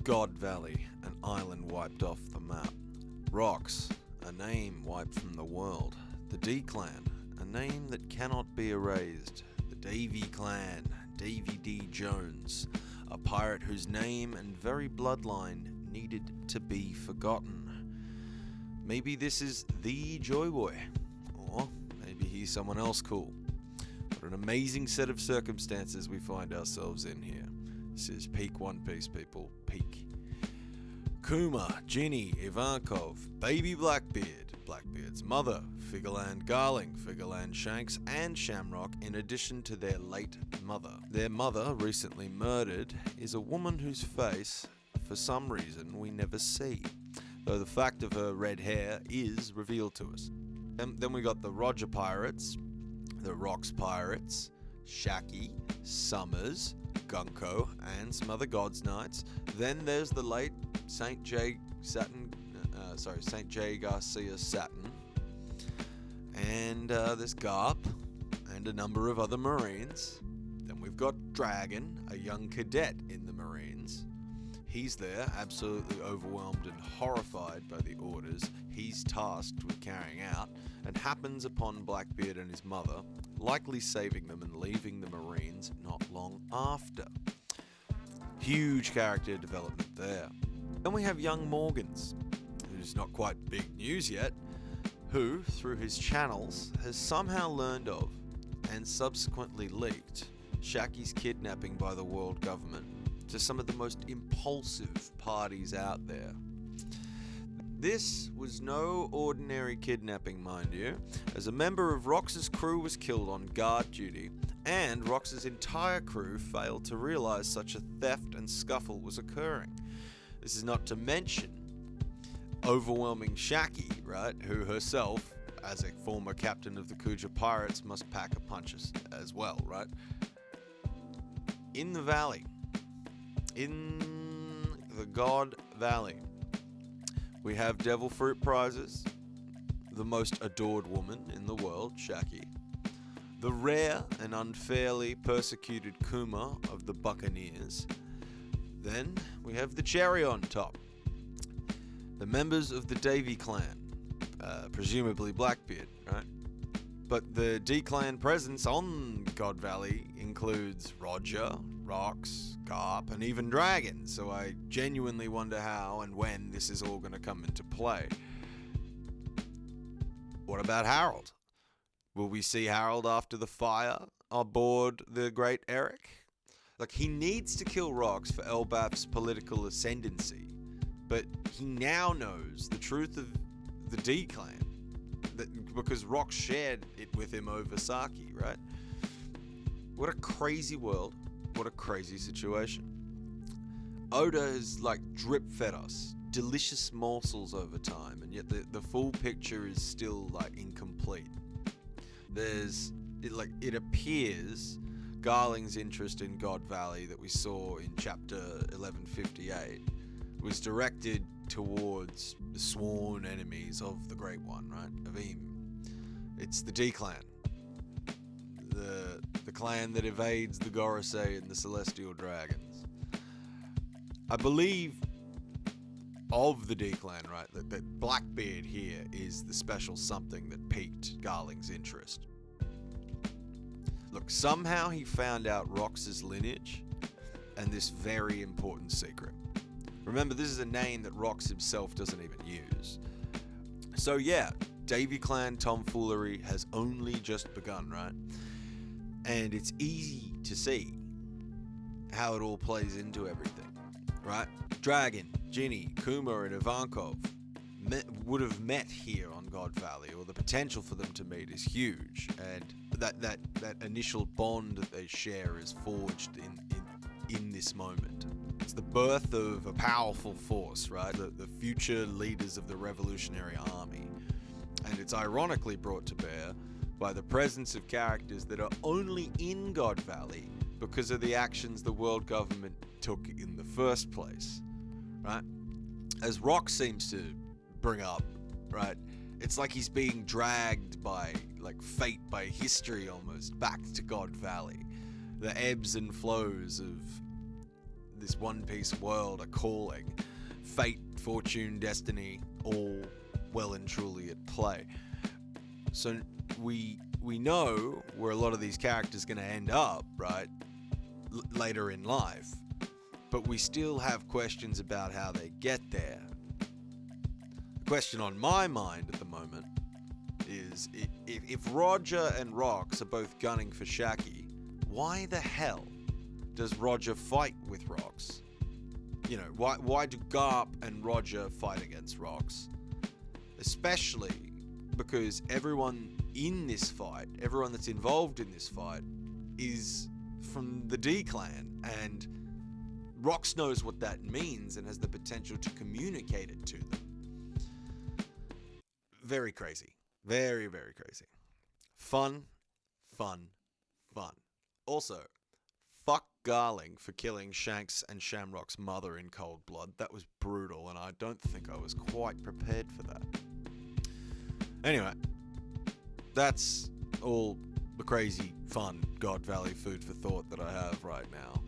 God Valley, an island wiped off the map. Rocks, a name wiped from the world. The D Clan, a name that cannot be erased. The Davy Clan, Davy D. Jones, a pirate whose name and very bloodline needed to be forgotten. Maybe this is the Joy Boy, or maybe he's someone else cool. What an amazing set of circumstances we find ourselves in here. This is peak One Piece, people. Peak. Kuma, Ginny, Ivankov, baby Blackbeard, Blackbeard's mother, Figureland Garling, Figureland Shanks, and Shamrock, in addition to their late mother. Their mother, recently murdered, is a woman whose face, for some reason, we never see, though the fact of her red hair is revealed to us. And then we got the Roger Pirates, the Rocks Pirates, Shaki, Summers, Gunko, and some other Gods Knights. Then there's the late St. J. Garcia Satin, and there's Garp, and a number of other Marines. Then we've got Dragon, a young cadet in the Marines. He's there, absolutely overwhelmed and horrified by the orders he's tasked with carrying out, and happens upon Blackbeard and his mother, likely saving them and leaving the Marines not long after. Huge character development there. Then we have young Morgans, who's not quite big news yet, who, through his channels, has somehow learned of, and subsequently leaked, Shaki's kidnapping by the world government to some of the most impulsive parties out there. This was no ordinary kidnapping, mind you, as a member of Rox's crew was killed on guard duty, and Rox's entire crew failed to realize such a theft and scuffle was occurring. This is not to mention overwhelming Shaki, right, who herself, as a former captain of the Kuja Pirates, must pack a punch as well, right? In the valley, in the God Valley, we have Devil Fruit prizes, the most adored woman in the world, Shaki, the rare and unfairly persecuted Kuma of the Buccaneers. Then we have the cherry on top, the members of the Davy Clan, presumably Blackbeard, right? But the D Clan presence on God Valley includes Roger, Rocks, Garp, and even Dragon, so I genuinely wonder how and when this is all going to come into play. What about Harold? Will we see Harold after the fire aboard the Great Eric? Like, he needs to kill Rocks for Elbaf's political ascendancy, but he now knows the truth of the D Clan, because Rocks shared it with him over Saki, right? What a crazy world. What a crazy situation. Oda has drip-fed us delicious morsels over time, and yet the full picture is still incomplete. It appears Garling's interest in God Valley that we saw in chapter 1158 was directed towards the sworn enemies of the Great One, right? Avim. It's the D Clan. The clan that evades the Gorosei and the Celestial Dragons. I believe of the D Clan, right, that Blackbeard here is the special something that piqued Garling's interest. Look, somehow he found out Rox's lineage and this very important secret. Remember, this is a name that Rox himself doesn't even use. So yeah, Davy Clan tomfoolery has only just begun, right? And it's easy to see how it all plays into everything, right? Dragon, Ginny, Kuma, and Ivankov would have met here on God Valley, or the potential for them to meet is huge, and that initial bond that they share is forged in this moment. It's the birth of a powerful force, right? The future leaders of the Revolutionary Army, and it's ironically brought to bear by the presence of characters that are only in God Valley because of the actions the world government took in the first place, right? As Rock seems to bring up, right, it's like he's being dragged by fate, by history almost, back to God Valley. The ebbs and flows of this One Piece world are calling. Fate, fortune, destiny, all well and truly at play. So we know where a lot of these characters are going to end up, right? Later in life. But we still have questions about how they get there. The question on my mind at the moment is, if Roger and Rox are both gunning for Shaki, why the hell does Roger fight with Rox? You know, why do Garp and Roger fight against Rox? Especially because everyone in this fight, everyone that's involved in this fight, is from the D Clan, and Rox knows what that means and has the potential to communicate it to them. Very crazy. Very, very crazy. Fun. Also, fuck Garling for killing Shanks and Shamrock's mother in cold blood. That was brutal, and I don't think I was quite prepared for that. Anyway, that's all the crazy, fun God Valley food for thought that I have right now.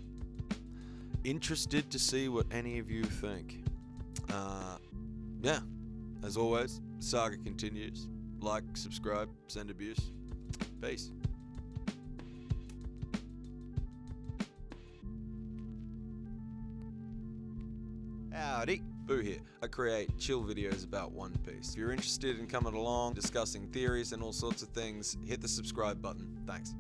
Interested to see what any of you think. Yeah, as always, saga continues. Like, subscribe, send abuse. Peace. Howdy, Boo here. I create chill videos about One Piece. If you're interested in coming along, discussing theories and all sorts of things, hit the subscribe button. Thanks.